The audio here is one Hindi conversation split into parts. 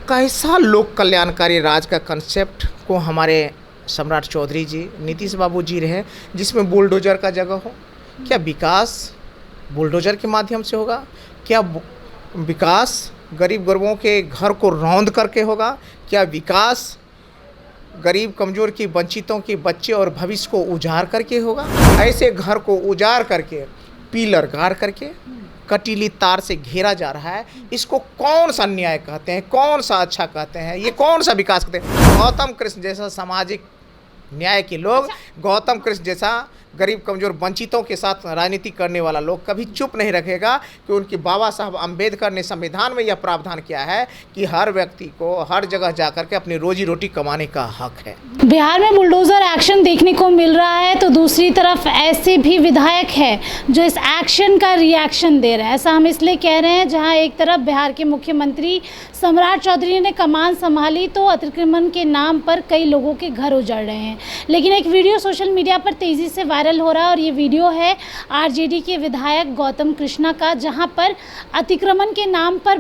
कैसा लोक कल्याणकारी राज का कंसेप्ट को हमारे सम्राट चौधरी जी, नीतीश बाबू जी रहे, जिसमें बुलडोजर का जगह हो। क्या विकास बुलडोजर के माध्यम से होगा? क्या विकास गरीब गुरबों के घर को रौंद करके होगा? क्या विकास गरीब कमज़ोर की वंचितों के बच्चे और भविष्य को उजाड़ करके होगा? ऐसे घर को उजाड़ करके, पिलर गाड़ करके, कटीली तार से घेरा जा रहा है। इसको कौन सा न्याय कहते हैं? कौन सा अच्छा कहते हैं? ये कौन सा विकास कहते हैं? गौतम कृष्ण जैसा सामाजिक न्याय के लोग, गौतम कृष्ण जैसा गरीब कमज़ोर वंचितों के साथ राजनीति करने वाला लोग कभी चुप नहीं रखेगा कि उनके बाबा साहब अम्बेडकर ने संविधान में यह प्रावधान किया है कि हर व्यक्ति को हर जगह जाकर के अपनी रोजी रोटी कमाने का हक है। बिहार में बुलडोजर एक्शन देखने को मिल रहा है, तो दूसरी तरफ ऐसे भी विधायक हैं जो इस एक्शन का रिएक्शन दे रहे हैं। ऐसा हम इसलिए कह रहे हैं, जहां एक तरफ बिहार के मुख्यमंत्री सम्राट चौधरी ने कमान संभाली तो अतिक्रमण के नाम पर कई लोगों के घर उजड़ रहे हैं। लेकिन एक वीडियो सोशल मीडिया पर तेज़ी से वायरल हो रहा है और ये वीडियो है आरजेडी के विधायक गौतम कृष्णा का, जहां पर अतिक्रमण के नाम पर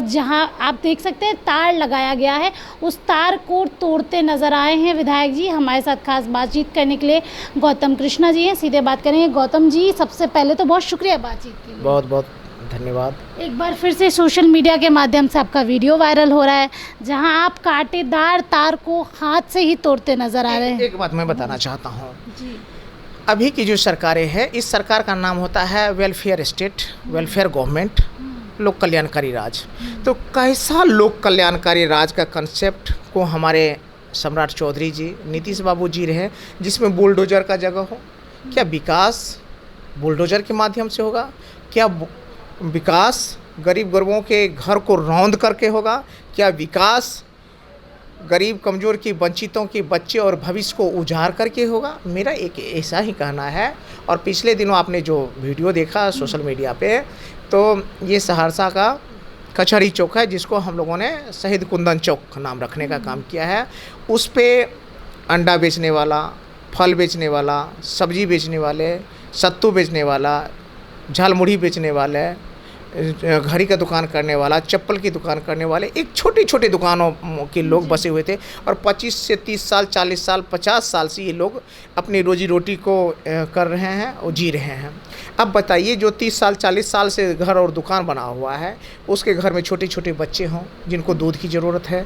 जहां आप देख सकते हैं तार लगाया गया है, उस तार को तोड़ते नज़र आए हैं विधायक जी। हमारे साथ खास बातचीत करने के लिए गौतम कृष्णा जी हैं, सीधे बात करेंगे। गौतम जी, सबसे पहले तो बहुत शुक्रिया बातचीत के लिए। बहुत बहुत धन्यवाद। एक बार फिर से सोशल मीडिया के माध्यम से आपका वीडियो वायरल हो रहा है, जहां आप कांटेदार तार को हाथ से ही तोड़ते नज़र आ रहे हैं। एक बात मैं बताना चाहता हूँ, अभी की जो सरकारें हैं, इस सरकार का नाम होता है वेलफेयर स्टेट, वेलफेयर गवर्नमेंट, लोक कल्याणकारी राज। तो कैसा लोक कल्याणकारी राज का कंसेप्ट को हमारे सम्राट चौधरी जी, नीतीश बाबू जी रहे, जिसमें बुलडोजर का जगह हो। क्या विकास बुलडोजर के माध्यम से होगा? क्या विकास गरीब गुरबों के घर को रौंद करके होगा? क्या विकास गरीब कमज़ोर की वंचितों के बच्चे और भविष्य को उजाड़ करके होगा? मेरा एक ऐसा ही कहना है। और पिछले दिनों आपने जो वीडियो देखा सोशल मीडिया पे, तो ये सहरसा का कचहरी चौक है, जिसको हम लोगों ने शहीद कुंदन चौक नाम रखने का काम किया है। उस पे अंडा बेचने वाला, फल बेचने वाला, सब्जी बेचने वाले, सत्तू बेचने वाला, झालमुड़ी बेचने वाले, घड़ी का दुकान करने वाला, चप्पल की दुकान करने वाले, एक छोटी छोटी दुकानों के लोग बसे हुए थे। और 25 से 30 साल, 40 साल, 50 साल से ये लोग अपनी रोजी रोटी को कर रहे हैं और जी रहे हैं। अब बताइए, जो 30 साल 40 साल से घर और दुकान बना हुआ है, उसके घर में छोटे छोटे बच्चे हों जिनको दूध की ज़रूरत है,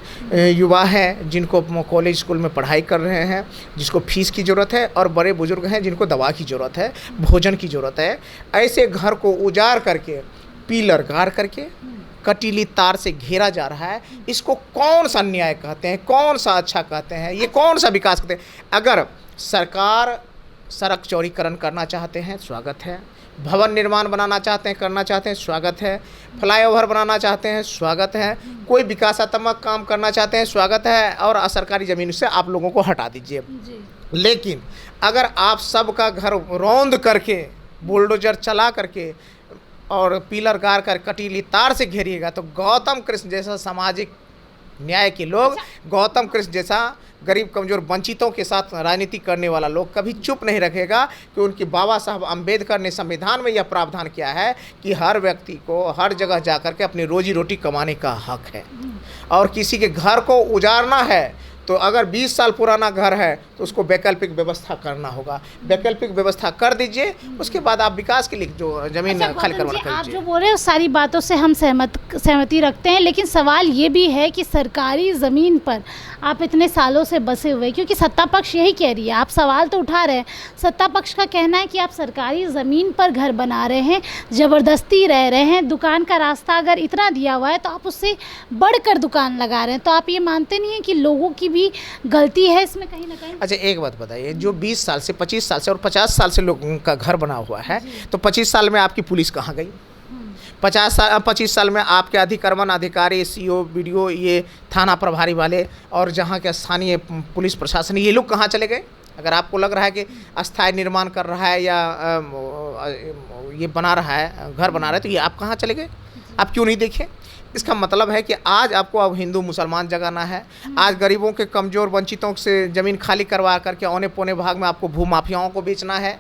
युवा हैं जिनको कॉलेज स्कूल में पढ़ाई कर रहे हैं, जिसको फीस की ज़रूरत है, और बड़े बुजुर्ग हैं जिनको दवा की ज़रूरत है, भोजन की ज़रूरत है। ऐसे घर को उजाड़ करके, पिलर गाड़ करके, कटीली तार से घेरा जा रहा है। इसको कौन सा न्याय कहते हैं? कौन सा अच्छा कहते हैं? ये कौन सा विकास कहते हैं? अगर सरकार सड़क चौड़ीकरण करना चाहते हैं, स्वागत है। भवन निर्माण बनाना चाहते हैं, करना चाहते हैं, स्वागत है। फ्लाईओवर बनाना चाहते हैं, स्वागत है। कोई विकासात्मक काम करना चाहते हैं, स्वागत है। और सरकारी ज़मीन से आप लोगों को हटा दीजिए। लेकिन अगर आप सबका घर रौंद करके, बुलडोजर चला करके और पिलर गाड़ कर कटीली तार से घेरिएगा, तो गौतम कृष्ण जैसा सामाजिक न्याय के लोग, गौतम कृष्ण जैसा गरीब कमज़ोर वंचितों के साथ राजनीति करने वाला लोग कभी चुप नहीं रखेगा कि उनके बाबा साहब अम्बेडकर ने संविधान में यह प्रावधान किया है कि हर व्यक्ति को हर जगह जाकर के अपनी रोजी रोटी कमाने का हक है। और किसी के घर को उजाड़ना है तो अगर 20 साल पुराना घर है तो उसको वैकल्पिक व्यवस्था करना होगा। वैकल्पिक व्यवस्था कर दीजिए, उसके बाद आप विकास के लिए जो ज़मीन खाली करवाना कर आप दीजिए। जो बोल रहे हैं उस सारी बातों से हम सहमति रखते हैं, लेकिन सवाल ये भी है कि सरकारी ज़मीन पर आप इतने सालों से बसे हुए, क्योंकि सत्ता पक्ष यही कह रही है, आप सवाल तो उठा रहे हैं, सत्ता पक्ष का कहना है कि आप सरकारी ज़मीन पर घर बना रहे हैं, ज़बरदस्ती रह रहे हैं, दुकान का रास्ता अगर इतना दिया हुआ है तो आप उससे बढ़कर दुकान लगा रहे हैं। तो आप ये मानते नहीं हैं कि लोगों की भी गलती है इसमें कहीं ना कहीं? अच्छा, एक बात बताइए, जो 20 साल से, 25 साल से और 50 साल से लोगों का घर बना हुआ है, तो 25 साल में आपकी पुलिस कहाँ गई? 25 साल में आपके अतिक्रमण अधिकारी, सीओ, बीडीओ, ये थाना प्रभारी वाले और जहाँ के स्थानीय पुलिस प्रशासन, ये लोग कहाँ चले गए? अगर आपको लग रहा है कि अस्थायी निर्माण कर रहा है या ये बना रहा है, घर बना रहा है, तो ये आप कहाँ चले गए? आप क्यों नहीं देखे? इसका मतलब है कि आज आपको अब हिंदू मुसलमान जगाना है। आज गरीबों के, कमज़ोर वंचितों से ज़मीन खाली करवा करके औने पौने भाग में आपको भूमाफियाओं को बेचना है।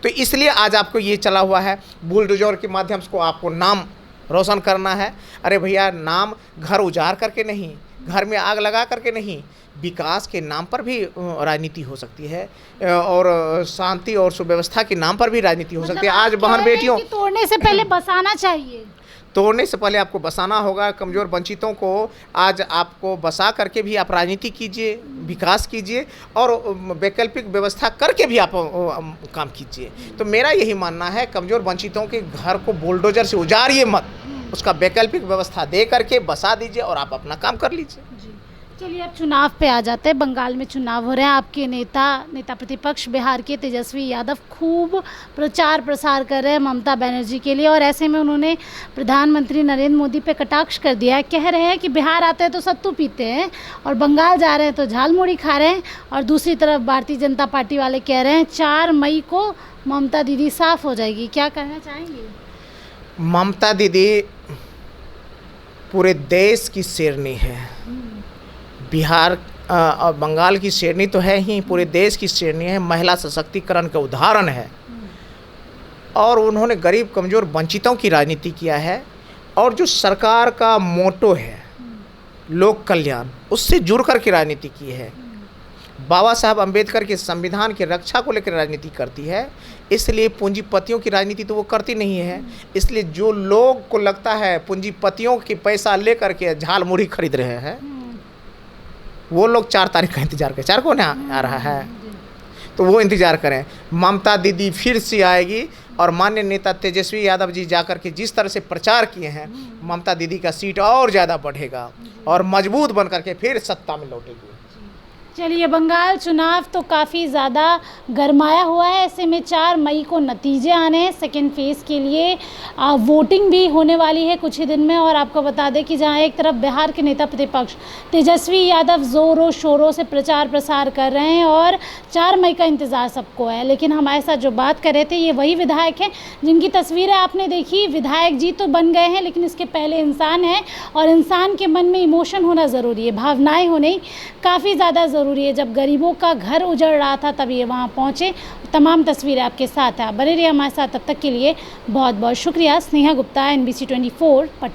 तो इसलिए आज आपको ये चला हुआ है, बुलडोजर के माध्यम से आपको नाम रोशन करना है। अरे भैया, नाम घर उजाड़ करके नहीं, घर में आग लगा करके नहीं, विकास के नाम पर भी राजनीति हो सकती है, और शांति और सुव्यवस्था के नाम पर भी राजनीति हो सकती है। आज बहन बेटियों, तोड़ने से पहले बसाना चाहिए, तोड़ने से पहले आपको बसाना होगा। कमज़ोर वंचितों को आज आपको बसा करके भी आप राजनीति कीजिए, विकास कीजिए, और वैकल्पिक व्यवस्था करके भी आप काम कीजिए। तो मेरा यही मानना है, कमज़ोर वंचितों के घर को बुलडोजर से उजाड़िए मत, उसका वैकल्पिक व्यवस्था दे करके बसा दीजिए और आप अपना काम कर लीजिए। चलिए अब चुनाव पे आ जाते हैं। बंगाल में चुनाव हो रहे हैं। आपके नेता प्रतिपक्ष बिहार के तेजस्वी यादव खूब प्रचार प्रसार कर रहे हैं ममता बनर्जी के लिए, और ऐसे में उन्होंने प्रधानमंत्री नरेंद्र मोदी पे कटाक्ष कर दिया है। कह रहे हैं कि बिहार आते हैं तो सत्तू पीते हैं और बंगाल जा रहे हैं तो झालमुड़ी खा रहे हैं। और दूसरी तरफ भारतीय जनता पार्टी वाले कह रहे हैं 4 मई को ममता दीदी साफ हो जाएगी। क्या कहना चाहेंगे? ममता दीदी पूरे देश की शेरनी है। बिहार और बंगाल की शेरनी तो है ही, पूरे देश की शेरनी है, महिला सशक्तिकरण का उदाहरण है। और उन्होंने गरीब कमज़ोर वंचितों की राजनीति किया है, और जो सरकार का मोटो है लोक कल्याण, उससे जुड़ कर के राजनीति की है। बाबा साहब अम्बेडकर के संविधान की रक्षा को लेकर राजनीति करती है, इसलिए पूंजीपतियों की राजनीति तो वो करती नहीं है। इसलिए जो लोग को लगता है पूंजीपतियों के पैसा लेकर के झाल मुड़ी खरीद रहे हैं, वो लोग 4 तारीख का इंतजार करें। 4 को ना आ रहा है तो वो इंतजार करें। ममता दीदी फिर से आएगी, और माननीय नेता तेजस्वी यादव जी जाकर के जिस तरह से प्रचार किए हैं, ममता दीदी का सीट और ज़्यादा बढ़ेगा और मजबूत बन करके फिर सत्ता में लौटेगी। चलिए, बंगाल चुनाव तो काफ़ी ज़्यादा गरमाया हुआ है। ऐसे में 4 मई को नतीजे आने हैं सेकेंड फेज़ के लिए। वोटिंग भी होने वाली है कुछ ही दिन में। और आपको बता दें कि जहां एक तरफ बिहार के नेता प्रतिपक्ष तेजस्वी यादव ज़ोरों शोरों से प्रचार प्रसार कर रहे हैं और 4 मई का इंतज़ार सबको है, लेकिन हमारे साथ जो बात कर रहे थे ये वही विधायक हैं जिनकी तस्वीरें आपने देखी। विधायक जी तो बन गए हैं, लेकिन इसके पहले इंसान हैं, और इंसान के मन में इमोशन होना ज़रूरी है, भावनाएँ होने काफ़ी ज़्यादा ज़रूरी है। जब गरीबों का घर उजड़ रहा था तब ये वहाँ पहुँचे। तमाम तस्वीरें आपके साथ है। आप बने रहिए हमारे साथ, तब तक के लिए बहुत बहुत शुक्रिया। स्नेहा गुप्ता, NBC 24 पटना।